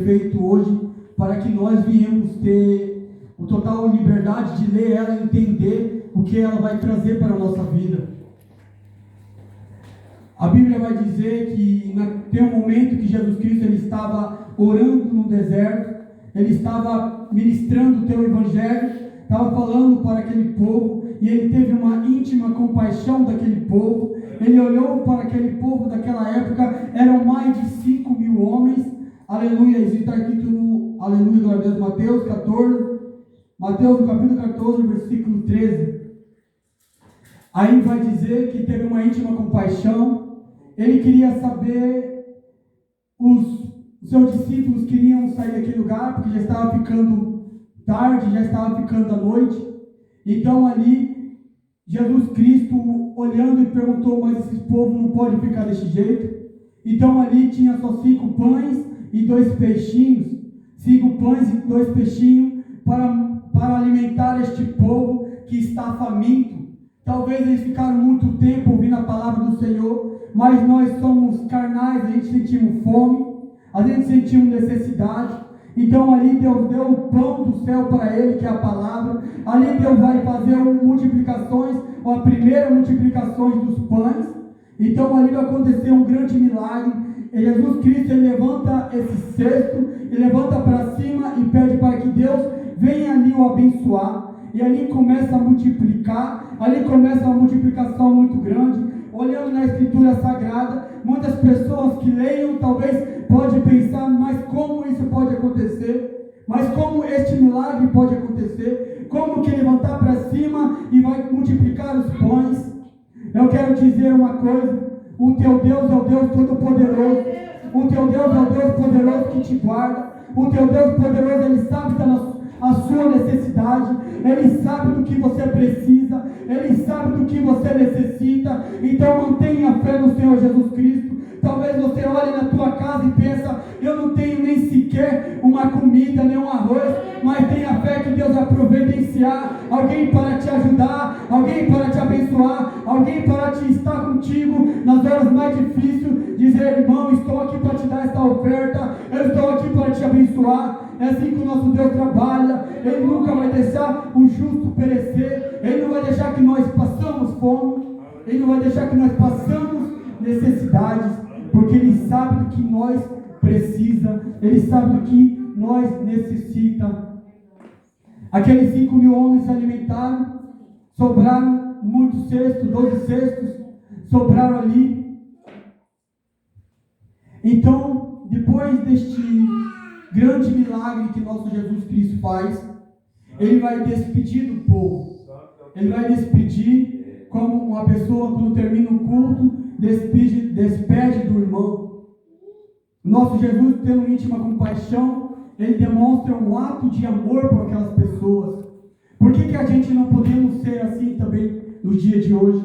feito hoje para que nós viemos ter a total liberdade de ler ela e entender o que ela vai trazer para a nossa vida. A Bíblia vai dizer que tem um momento que Jesus Cristo ele estava orando no deserto, ele estava ministrando o teu evangelho, estava falando para aquele povo, e ele teve uma íntima compaixão daquele povo. Ele olhou para aquele povo daquela época, eram mais de 5.000 homens. Aleluia, isso está aqui no aleluia, glória a Deus, Mateus 14, Mateus no capítulo 14, versículo 13. Aí vai dizer que teve uma íntima compaixão. Ele queria saber, os seus discípulos queriam sair daquele lugar, porque já estava ficando tarde, já estava ficando a noite. Então ali, Jesus Cristo olhando e perguntou, mas esse povo não pode ficar desse jeito? Então ali tinha só 5 pães e 2 peixinhos, 5 pães e 2 peixinhos, para alimentar este povo que está faminto. Talvez eles ficaram muito tempo ouvindo a palavra do Senhor, mas nós somos carnais, a gente sentimos fome, a gente sentimos necessidade. Então ali Deus deu o pão do céu para ele, que é a palavra. Ali Deus vai fazer multiplicações, ou a primeira multiplicações dos pães. Então ali vai acontecer um grande milagre. E Jesus Cristo ele levanta esse cesto, ele levanta para cima e pede para que Deus venha ali o abençoar. E ali começa a multiplicar, ali começa uma multiplicação muito grande. Olhando na Escritura Sagrada, muitas pessoas que leiam talvez podem pensar, mas como isso pode acontecer? Mas como este milagre pode acontecer? Como que levantar para cima e vai multiplicar os pães? Eu quero dizer uma coisa, o teu Deus é o Deus Todo-Poderoso, o teu Deus é o Deus poderoso que te guarda, o teu Deus poderoso, ele sabe a sua necessidade, ele sabe do que você precisa, ele sabe do que você necessita. Então mantenha fé no Senhor Jesus Cristo. Talvez você olhe na tua casa e pensa, eu não tenho nem sequer uma comida, nem um arroz, mas tenha fé que Deus vai providenciar alguém para te ajudar, alguém para te abençoar, alguém para te estar contigo nas horas mais difíceis, dizer, irmão, estou aqui para te dar esta oferta, eu estou aqui para te abençoar. É assim que o nosso Deus trabalha. Ele nunca vai deixar o justo perecer, ele não vai deixar que nós passamos fome, ele não vai deixar que nós passamos necessidades, porque ele sabe do que nós precisa, ele sabe do que nós necessita. Aqueles 5.000 homens se alimentaram, sobraram muitos cestos, 12 cestos, sobraram ali. Então, depois deste grande milagre que nosso Jesus Cristo faz, ele vai despedir do povo. Ele vai despedir como uma pessoa, quando termina o culto, despede do irmão. Nosso Jesus, tendo íntima compaixão, ele demonstra um ato de amor por aquelas pessoas. Por que a gente não podemos ser assim também no dia de hoje?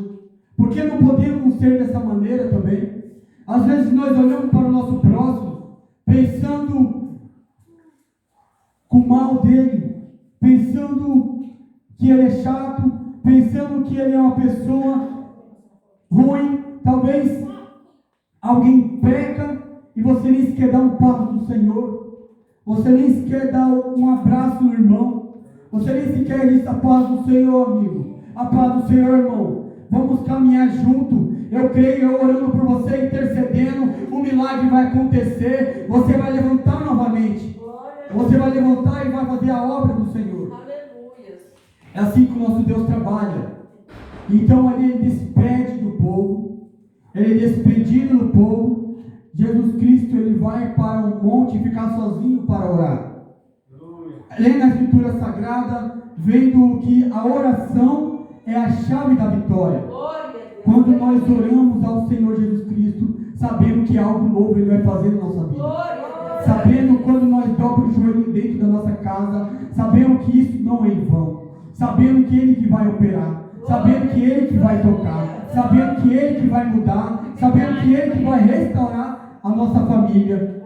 Por que não podemos ser dessa maneira também? Às vezes nós olhamos para o nosso próximo, pensando com o mal dele, pensando que ele é chato, pensando que ele é uma pessoa ruim. Talvez alguém peca e você nem sequer dá um passo do Senhor, você nem sequer dá um abraço no irmão, você nem sequer diz a paz do Senhor, amigo, a paz do Senhor, irmão, vamos caminhar junto. Eu creio, eu orando por você, intercedendo, o milagre vai acontecer, você vai levantar novamente, você vai levantar e vai fazer a obra do Senhor. Aleluia. É assim que o nosso Deus trabalha. Então ali ele despede do povo, ele é despedido do povo. Jesus Cristo ele vai para um monte ficar sozinho para orar. Lendo a Escritura Sagrada, vendo que a oração é a chave da vitória. Quando nós oramos ao Senhor Jesus Cristo, sabemos que algo novo ele vai fazer na nossa vida. Sabendo quando nós dobramos o joelho dentro da nossa casa, sabemos que isso não é em vão. Sabendo que ele que vai operar, sabendo que ele que vai tocar, sabendo que ele que vai mudar, sabendo que ele que vai restaurar a nossa família.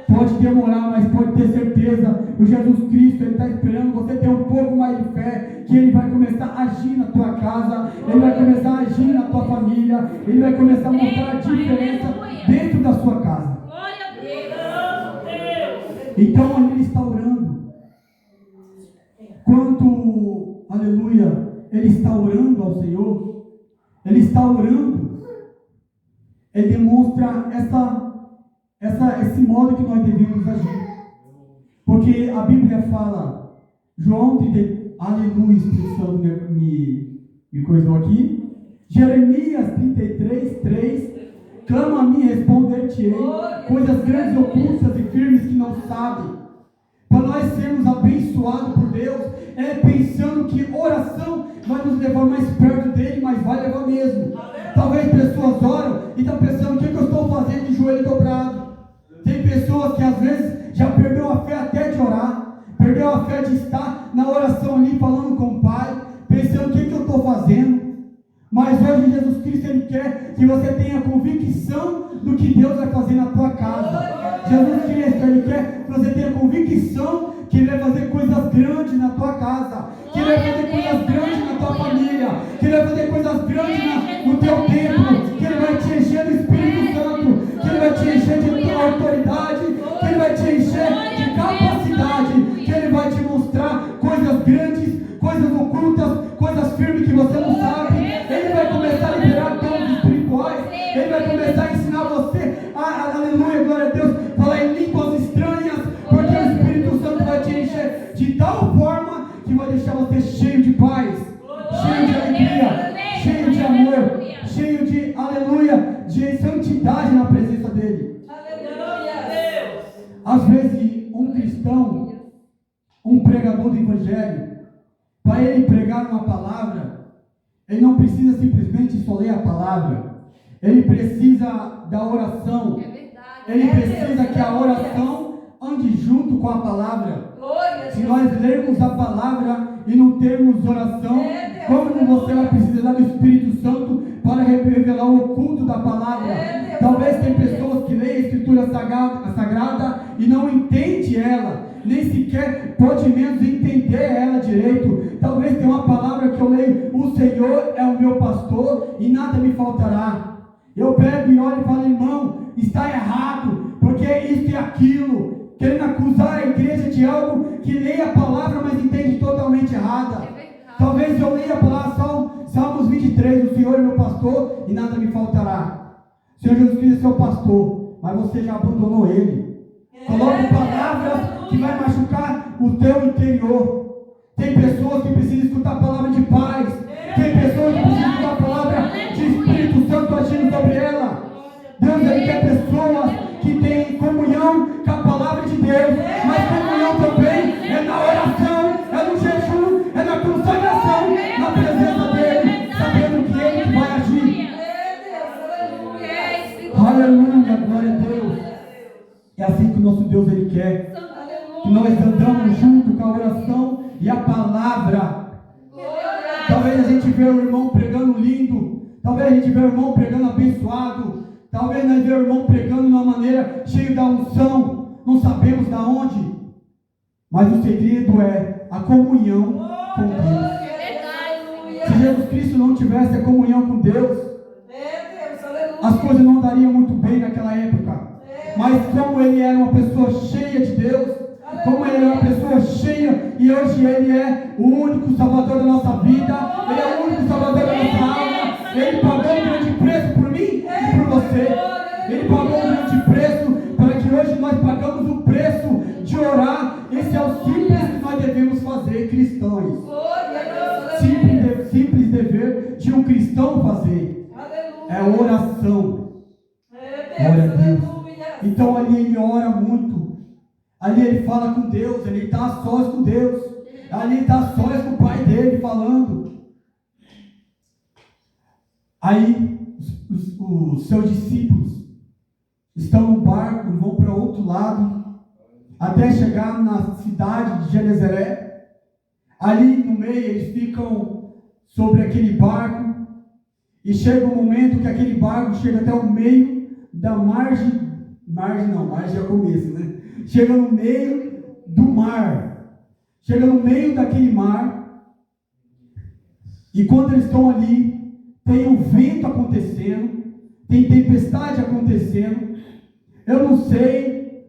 Pode demorar, mas pode ter certeza, o Jesus Cristo ele está esperando você ter um pouco mais de fé, que ele vai começar a agir na tua casa, ele vai começar a agir na tua família, ele vai começar a mostrar a diferença dentro da sua casa. Então ali ele está orando. Quando, aleluia, ele está orando ao Senhor, ele está orando, ele demonstra esse modo que nós devemos agir. Porque a Bíblia fala, João 30, aleluia, Espírito Santo me coisou aqui, Jeremias 33, 3, clama a mim, responder-te-ei, coisas grandes, ocultas e firmes que não sabem. Para nós sermos abençoados por Deus, é pensando que oração vai nos levar mais perto dele, mas vai levar mesmo. Talvez pessoas oram e estão pensando, o que eu estou fazendo de joelho dobrado? Tem pessoas que às vezes já perdeu a fé até de orar, perdeu a fé de estar na oração ali, falando com o Pai, pensando, o que eu estou fazendo? Mas hoje Jesus Cristo, Ele quer que você tenha convicção do que Deus vai fazer na tua casa. Jesus Cristo, Ele quer que você tenha convicção que Ele vai fazer coisas grandes na tua casa, que Ele vai fazer coisas grandes na tua família, que Ele vai fazer coisas grandes no teu templo, que Ele vai te encher do Espírito Santo, que Ele vai te encher de autoridade, que Ele vai te encher de capacidade, que Ele vai te mostrar coisas grandes, coisas ocultas, coisas firmes que você não sabe. Ele vai começar a liberar dons espirituais, Ele vai começar a ensinar você, aleluia, glória a Deus, falar em línguas estranhas, porque o Espírito Santo vai te encher de tal forma que vai deixar você cheio de paz, cheio de alegria, cheio de amor, cheio de, aleluia, de santidade na presença dEle. Às vezes, um cristão, um pregador do Evangelho, para ele pregar uma palavra, ele não precisa simplesmente só ler a palavra, ele precisa da oração, ele precisa que a oração ande junto com a palavra. Se nós lermos a palavra e não termos oração, como você vai precisar do Espírito Santo para revelar o oculto da palavra? Talvez tem pessoas que leem a Escritura Sagrada e não entendem ela, nem sequer pode menos entender ela direito. Talvez tenha uma palavra que eu leio, o Senhor é o meu pastor e nada me faltará. Eu pego e olho e falo, irmão, está errado, porque é isso e aquilo, querendo acusar a igreja de algo que leia a palavra, mas entende totalmente errada. Talvez eu leia a palavra, Salmos 23, o Senhor é meu pastor e nada me faltará. O Senhor Jesus Cristo é seu pastor, mas você já abandonou Ele. Coloque palavras que vai machucar o teu interior. Tem pessoas que precisam escutar a palavra de paz. Tem pessoas que precisam escutar a palavra de Espírito Santo agindo sobre ela. Deus, Ele quer pessoas que têm comunhão com a palavra de Deus. Mas comunhão também é na oração, é no jejum, é na consagração, na presença dEle, sabendo que Ele vai agir. Aleluia, glória a Deus. É assim que o nosso Deus, Ele quer que nós andamos junto com a oração e a palavra. Talvez a gente vê o irmão pregando lindo, talvez a gente vê o irmão pregando abençoado, talvez nós vê o irmão pregando de uma maneira cheia da unção, não sabemos da onde, mas o segredo é a comunhão com Deus. Se Jesus Cristo não tivesse a comunhão com Deus, as coisas não andariam muito bem naquela época. Mas como Ele era uma pessoa cheia de Deus, como Ele é uma pessoa cheia, e hoje Ele é o único Salvador da nossa vida, Ele é o único Salvador da nossa alma. Ele pagou um grande preço por mim e por você. Ele pagou um grande preço para que hoje nós pagamos o preço de orar. Esse é o simples que nós devemos fazer, cristãos. Simples dever de um cristão fazer é oração. Glória a Deus. Então ali ele ora muito. Ali ele fala com Deus, ele está a sós com Deus. Ali ele está a sós com o pai dele falando. Aí os seus discípulos estão no barco, vão para outro lado, até chegar na cidade de Genezaré. Ali no meio eles ficam sobre aquele barco, e chega um momento que aquele barco chega até o meio da margem é o começo, né? Chega no meio do mar, chega no meio daquele mar, e quando eles estão ali, tem um vento acontecendo, tem tempestade acontecendo. Eu não sei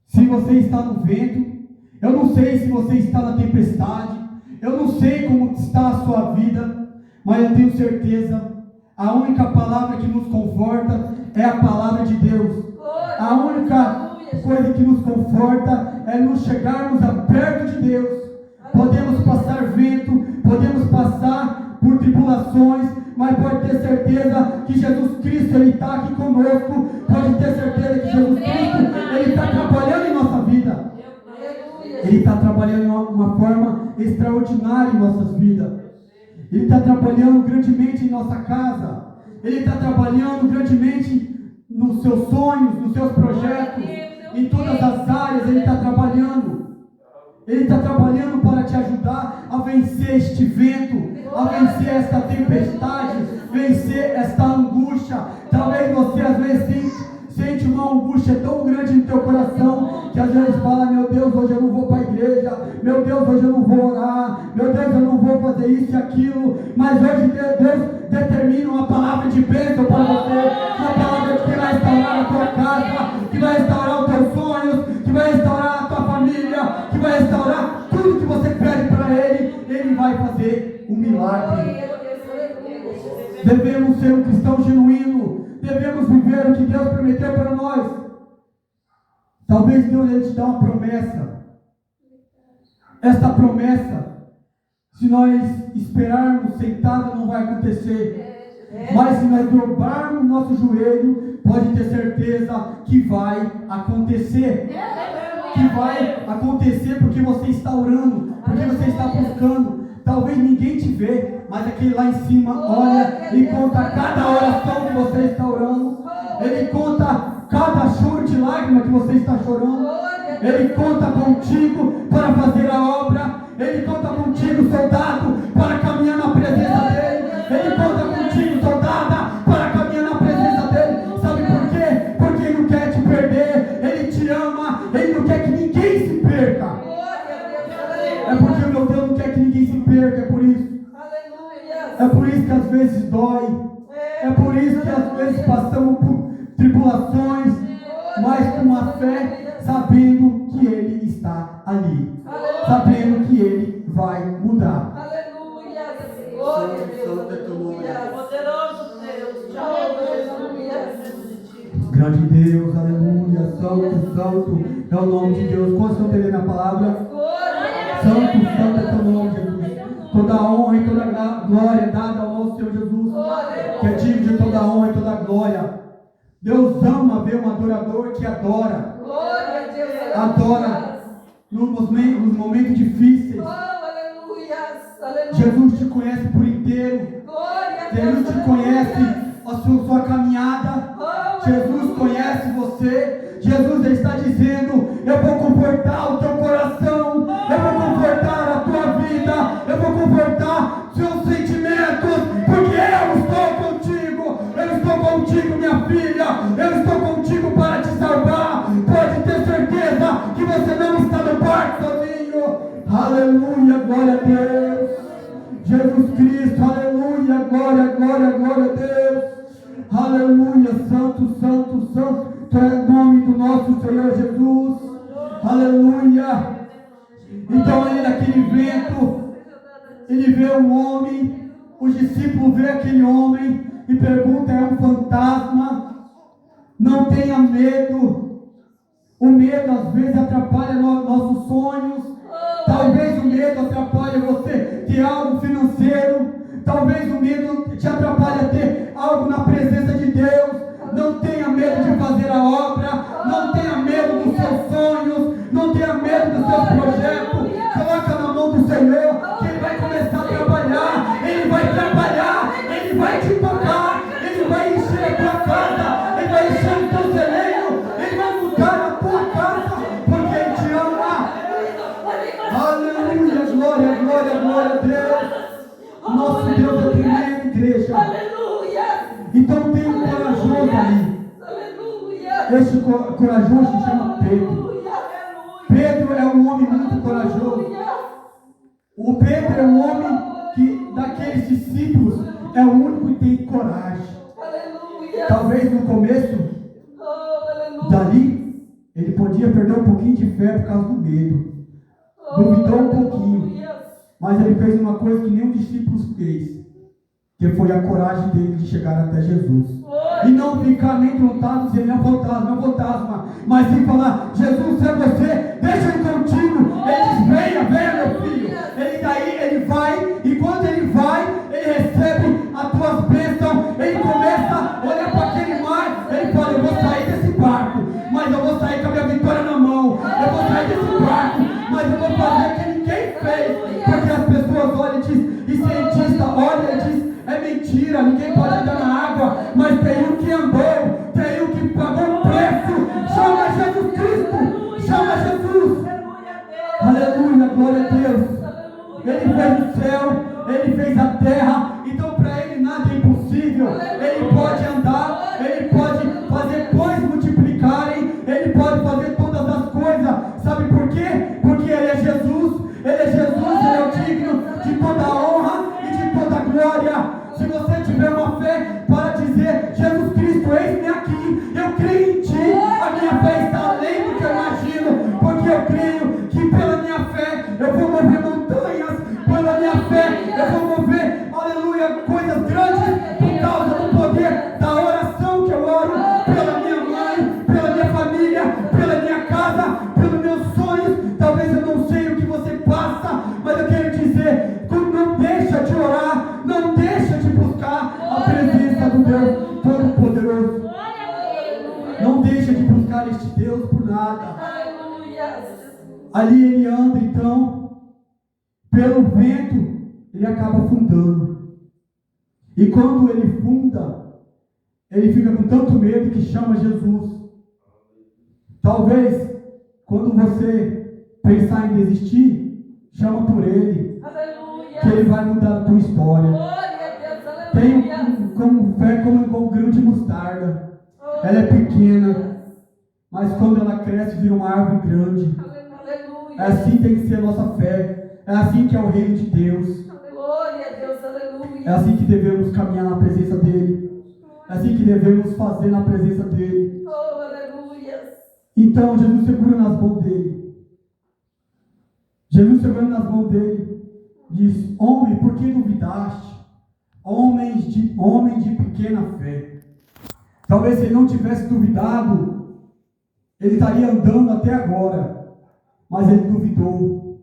se se você está no vento, eu não sei se você está na tempestade, eu não sei como está a sua vida, mas eu tenho certeza, a única palavra que nos conforta é a palavra de Deus. A única coisa que nos conforta é nos chegarmos a perto de Deus. Podemos passar vento, podemos passar por tribulações, mas pode ter certeza que Jesus Cristo, Ele está aqui conosco. Pode ter certeza que Jesus Cristo, Ele está trabalhando em nossa vida. Ele está trabalhando de uma forma extraordinária em nossas vidas. Ele está trabalhando grandemente em nossa casa. Ele está trabalhando grandemente nos seus sonhos, nos seus projetos, em todas as áreas. Ele está trabalhando. Ele está trabalhando para te ajudar a vencer este vento, a vencer esta tempestade, vencer esta angústia. Talvez você às vezes sente uma angústia tão grande no teu coração, que às vezes fala: meu Deus, hoje eu não vou para a igreja, meu Deus, hoje eu não vou orar, meu Deus, eu não vou fazer isso e aquilo. Mas hoje Deus determina uma palavra de bênção para você, uma palavra que vai restaurar a tua casa, que vai restaurar os teus sonhos, que vai restaurar a tua família, que vai restaurar tudo que você pede para Ele vai fazer um milagre. Devemos ser um cristão genuíno, devemos viver o que Deus prometeu para nós. Talvez Deus Ele te dê uma promessa. Esta promessa, se nós esperarmos sentado, não vai acontecer. Mas se nós dobrarmos nosso joelho, pode ter certeza que vai acontecer. Que vai acontecer porque você está orando, porque você está buscando. Talvez ninguém te vê, mas aquele lá em cima olha e conta cada oração que você está orando. Ele conta cada choro de lágrima que você está chorando. Ele conta contigo para fazer a obra. Ele conta contigo, soldado, para caminhar na presença dele. Ele conta contigo, soldada, para caminhar na presença dele. Sabe por quê? Porque Ele não quer te perder. Ele te ama. Ele não quer que ninguém se perca. É porque o meu Deus não quer que ninguém se perca. É por isso. É por isso que às vezes dói. É por isso que às vezes passamos por tribulações, mas com a fé, sabendo que Ele está ali, sabendo que Ele vai mudar. Aleluia, glória a Deus, poderoso Deus, aleluia. Grande Deus, aleluia, santo, santo é o nome de Deus. Quantos estão entendendo a palavra? Santo, santo é teu nome, Jesus. Toda a honra e toda a glória é dada ao nosso Senhor Jesus, que é digno de toda a honra e toda a glória. Deus ama ver um adorador que adora. Glória a Deus. Adora nos momentos difíceis. Aleluia. Aleluia. Jesus te conhece por inteiro. Glória a Deus. Jesus te conhece a sua caminhada. Jesus conhece você. Jesus está dizendo: eu vou confortar o teu coração, eu vou confortar a tua vida, eu vou confortar seus sentimentos, porque eu estou contigo. Eu estou contigo, minha filha. Eu estou contigo para te salvar. Pode ter certeza que você não está no barco sozinho. Aleluia, glória a Deus. Jesus Cristo, aleluia, glória, glória, glória a Deus. Aleluia, santo, santo, santo é o nome do nosso Senhor Jesus. Aleluia. Então aí naquele vento, ele vê um homem, os discípulos vê aquele homem e perguntam: é um fantasma? Não tenha medo. O medo às vezes atrapalha nossos sonhos. Talvez o medo atrapalhe você ter algo financeiro. Talvez o medo te atrapalhe a ter algo na presença de Deus. Não tenha medo de fazer a obra. Não tenha medo dos seus sonhos. Não tenha medo dos seus projetos. Coloca na mão do Senhor, que Ele vai começar a trabalhar. Ele vai trabalhar. Ele vai te tocar. Ele vai encher a tua casa. Ele vai encher o teu celeiro. Ele vai mudar a tua casa, porque Ele te ama. Aleluia, glória, glória, glória a Deus. Nosso Deus é tremendo, igreja. Aleluia. Então tem um corajoso ali. Aleluia. Esse corajoso se chama Pedro. Pedro é um homem muito corajoso. O Pedro é um homem que, daqueles discípulos, é o único que tem coragem. Aleluia. Talvez no começo, dali, ele podia perder um pouquinho de fé por causa do medo. Duvidou um pouquinho. Aleluia. Mas ele fez uma coisa que nenhum discípulo fez, que foi a coragem dele de chegar até Jesus. E não ficar amedrontado, dizer, meu fantasma, mas sim falar, Jesus, é você, deixa eu ir contigo. Ele diz, venha, meu filho. Ele vai, e quando ele vai, ele recebe as tuas bênçãos, ele começa a olhar para aquele mar, ele fala, eu vou sair desse barco, mas eu vou sair com a minha vitória na mão, eu vou sair desse barco, mas eu vou fazer o que ninguém fez, porque as pessoas olham e cientista olha e diz, é mentira, ninguém pode andar na água, mas tem um que andou, tem um que pagou um preço. Chama Jesus Cristo, chama Jesus. Aleluia, glória a Deus. Ele fez o céu, ele fez a terra, então para ele nada é impossível. Ele pode andar, ele pode fazer pães multiplicarem, ele pode fazer todas as coisas. Sabe por quê? Porque ele é Jesus, ele é o digno de toda a honra e de toda a glória. Se você tiver uma fé para dizer, Jesus Cristo, eis-me aqui, eu creio em ti, a minha fé está além do que eu imagino, porque eu creio que pela minha fé eu vou mover montanhas, pela minha fé eu vou mover, aleluia, coisas grandes, por causa do poder da oração que eu oro, pela minha mãe, pela minha família, pela minha casa, pelos meus sonhos. Talvez eu não sei o que você passa, mas eu quero dizer, não deixa de orar, não deixa de buscar a presença do Deus Todo-Poderoso. Não deixa de buscar este Deus por nada. Ali ele anda, então, pelo vento, ele acaba afundando. E quando ele funda, ele fica com tanto medo que chama Jesus. Talvez, quando você pensar em desistir, chama por ele. Que ele vai mudar a tua história. Tenha como fé como um grão de mostarda. Ela é pequena, mas quando ela cresce vira uma árvore grande. É assim que tem que ser a nossa fé. É assim que é o reino de Deus. É assim que devemos caminhar na presença dele. É assim que devemos fazer na presença dele. Então Jesus segura nas mãos dele. Jesus segura nas mãos dele. Diz, homem, por que duvidaste? Homem de pequena fé. Talvez se ele não tivesse duvidado, ele estaria andando até agora. Mas ele duvidou.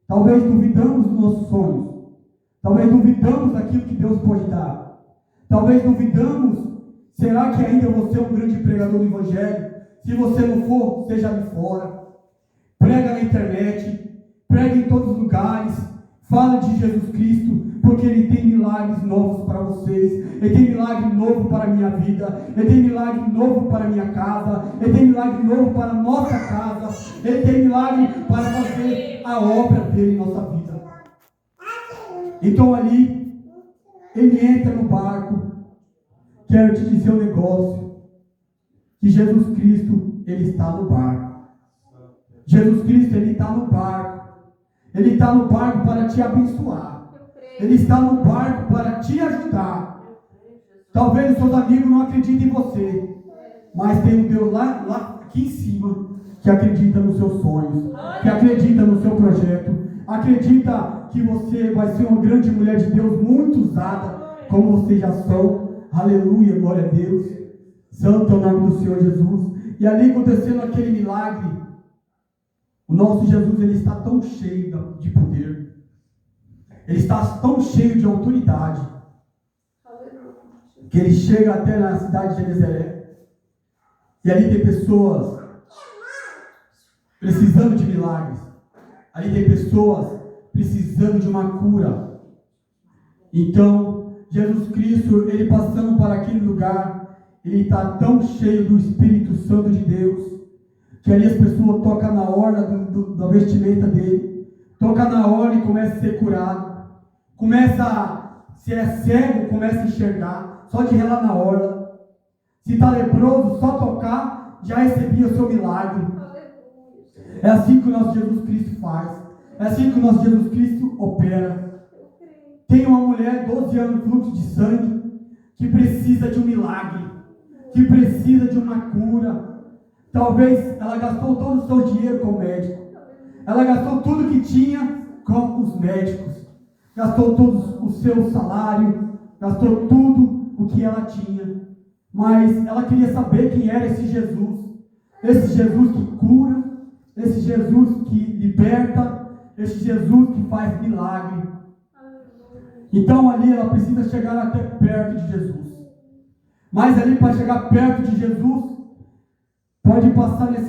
Talvez duvidamos dos nossos sonhos. Talvez duvidamos daquilo que Deus pode dar. Talvez duvidamos, será que ainda eu vou ser um grande pregador do Evangelho? Se você não for, seja ali fora. Prega na internet, prega em todos os lugares. Fala de Jesus Cristo, porque Ele tem milagres novos para vocês. Ele tem milagre novo para a minha vida. Ele tem milagre novo para a minha casa. Ele tem milagre novo para a nossa casa. Ele tem milagre para fazer a obra dele em nossa vida. Então ali, ele entra no barco. Quero te dizer um negócio. Que Jesus Cristo, Ele está no barco. Jesus Cristo, Ele está no barco. Ele está no barco para te abençoar. Ele está no barco para te ajudar. Talvez os seus amigos não acreditem em você, mas tem um Deus lá aqui em cima que acredita nos seus sonhos, que acredita no seu projeto, acredita que você vai ser uma grande mulher de Deus, muito usada, como vocês já são. Aleluia, glória a Deus. Santo é o nome do Senhor Jesus. E ali acontecendo aquele milagre, o nosso Jesus, ele está tão cheio de poder. Ele está tão cheio de autoridade. Que ele chega até na cidade de Genezaré. E ali tem pessoas precisando de milagres. Ali tem pessoas precisando de uma cura. Então, Jesus Cristo, ele passando para aquele lugar, ele está tão cheio do Espírito Santo de Deus, que ali as pessoas tocam na orla da vestimenta dele, toca na orla e começa a ser curado, se é cego, começa a enxergar, só de relar na orla, se está leproso, só tocar, já recebia o seu milagre. É assim que o nosso Jesus Cristo faz, é assim que o nosso Jesus Cristo opera. Tem uma mulher, 12 anos, fluxo de sangue, que precisa de um milagre, que precisa de uma cura. Talvez ela gastou todo o seu dinheiro com o médico. Ela gastou tudo que tinha com os médicos. Gastou todo o seu salário. Gastou tudo o que ela tinha. Mas ela queria saber quem era esse Jesus. Esse Jesus que cura. Esse Jesus que liberta. Esse Jesus que faz milagre. Então ali ela precisa chegar até perto de Jesus. Mas ali para chegar perto de Jesus,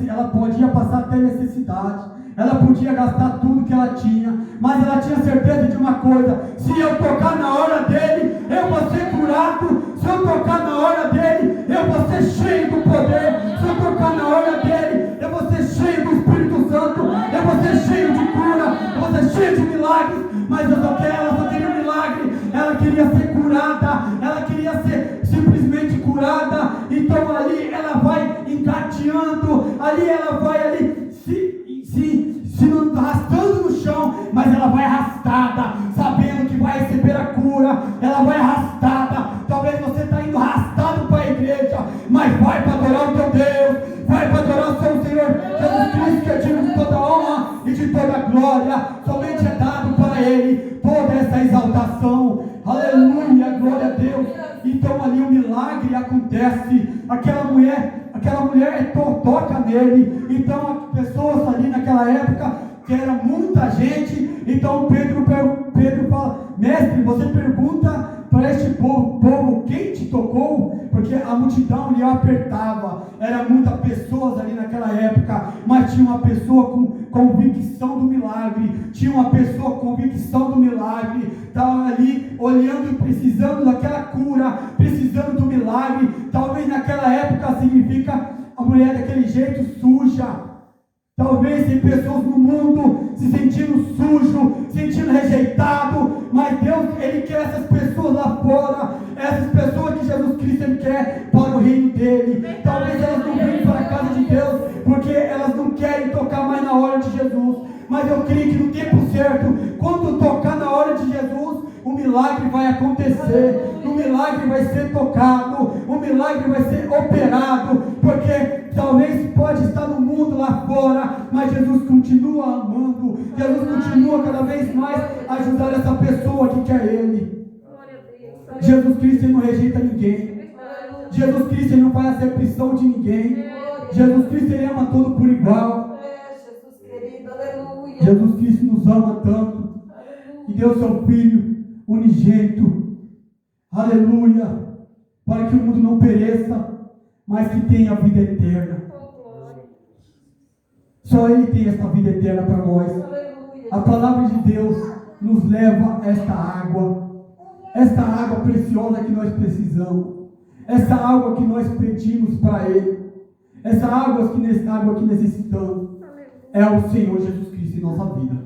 ela podia passar até necessidade. Ela podia gastar tudo que ela tinha. Mas ela tinha certeza de uma coisa: se eu tocar na hora dele, eu vou ser curado. Se eu tocar na hora dele, eu vou ser cheio do poder. Se eu tocar na hora dele, eu vou ser cheio do Espírito Santo. Eu vou ser cheio de cura. Eu vou ser cheio de milagres. Mas ela só queria um milagre. Ela queria ser curada. Ela queria ser simplesmente curada. Então ali ela vai engateando. Ali ela vai ali se não arrastando no chão, mas ela vai arrastada, sabendo que vai receber a cura. Ela vai arrastada. Talvez você está indo arrastado para a igreja, mas vai para adorar o teu Deus, vai para adorar o seu Senhor Jesus Cristo, que é digno de toda honra e de toda glória. Somente é dado para Ele toda essa exaltação. Aleluia, glória a Deus. Então ali o milagre acontece. Aquela mulher toca nele. Então as pessoas ali naquela época, que era muita gente, então Pedro fala: mestre, você pergunta para este povo quem te tocou? Porque a multidão lhe apertava. Era muitas pessoas ali naquela época, mas tinha uma pessoa com convicção do milagre. Tinha uma pessoa com convicção do milagre. Estava ali olhando e precisando daquela cura, precisando do milagre. Talvez naquela época significa a mulher daquele jeito suja. Talvez tem pessoas no mundo se sentindo sujo, sentindo rejeitado, mas Deus, Ele quer essas pessoas lá fora, essas pessoas que Jesus Cristo Ele quer para o reino dele. Talvez elas não venham para a casa de Deus, porque elas não querem tocar mais na hora de Jesus, mas eu creio que no tempo certo, quando tocar na hora de Jesus, o milagre vai acontecer, o milagre vai ser tocado, o milagre vai ser operado, porque talvez pode estar no mundo lá fora, mas Jesus continua amando, Jesus continua cada vez mais a ajudar essa pessoa que quer Ele. Jesus Cristo Ele não rejeita ninguém, Jesus Cristo Ele não faz acepção de ninguém, Jesus Cristo Ele ama todo por igual. Jesus Cristo nos ama tanto e deu seu Filho unigênito, aleluia, para que o mundo não pereça, mas que tenha vida eterna. Só Ele tem essa vida eterna para nós. A palavra de Deus nos leva a esta água preciosa que nós precisamos, essa água que nós pedimos para Ele, essa água que necessitamos, é o Senhor Jesus Cristo em nossa vida.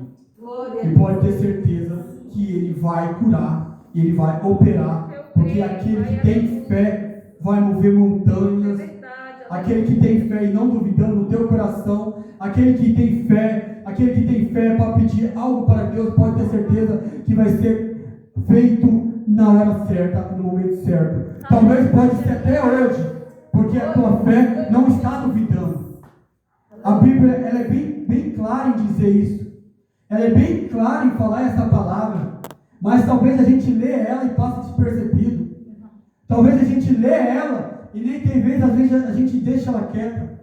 E pode ter certeza que Ele vai curar, Ele vai operar, porque aquele que tem fé vai mover montanhas. Aquele que tem fé e não duvidando no teu coração, aquele que tem fé para pedir algo para Deus, pode ter certeza que vai ser feito na hora certa, no momento certo. Talvez pode ser até hoje, porque a tua fé não está duvidando. A Bíblia ela é bem clara em dizer isso. Ela é bem clara em falar essa palavra, mas talvez a gente lê ela e passa despercebido. Talvez a gente lê ela e nem tem vez, às vezes a gente deixa ela quieta.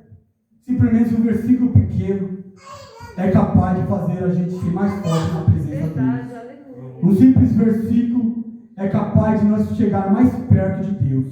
Simplesmente um versículo pequeno é capaz de fazer a gente ser mais forte na presença de Deus. Um simples versículo é capaz de nós chegar mais perto de Deus.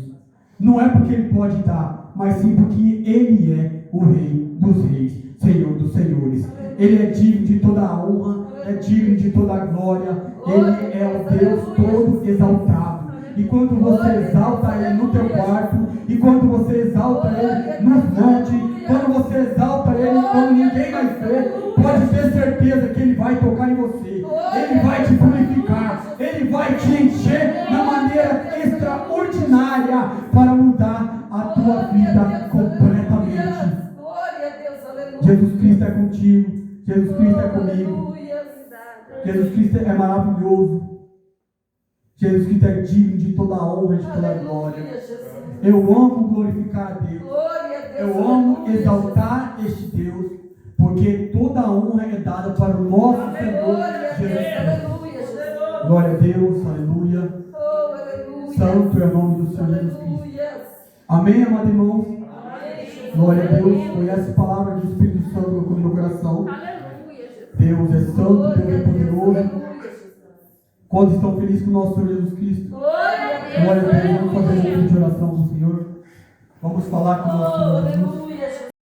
Não é porque Ele pode dar, mas sim porque Ele é o Rei dos Reis, Senhor dos Senhores. Ele é digno de toda a honra, é digno de toda a glória. Ele é o Deus todo exaltado. E quando você exalta Ele no teu quarto, e quando você exalta Ele no monte, quando você exalta Ele quando ninguém vai ver, pode ter certeza que Ele vai tocar em você. Ele vai te purificar. Ele vai te encher na maneira extraordinária para mudar a tua vida completamente. Jesus Cristo é contigo. Jesus Cristo é comigo. Jesus Cristo é maravilhoso. Jesus Cristo é digno de toda a honra e de toda a glória. Eu amo glorificar a Deus. Eu amo exaltar este Deus, porque toda a honra é dada para o nosso Senhor Jesus Cristo. Aleluia, Jesus. Glória a Deus, aleluia. Oh, aleluia. Santo é o nome do Senhor Jesus Cristo. Aleluia. Amém, amados irmãos? Amém, Jesus. Glória a Deus. Foi essa palavra do Espírito Santo no meu coração. Aleluia, Jesus. Deus é santo, Glória a Deus é Deus. poderoso. Aleluia, Jesus. Quando estão felizes com o nosso Senhor Jesus Cristo? Glória a Deus. Glória a Deus. Vamos fazer um momento de oração com o Senhor. Vamos falar com o nosso Oh, Senhor Jesus. aleluia, Jesus.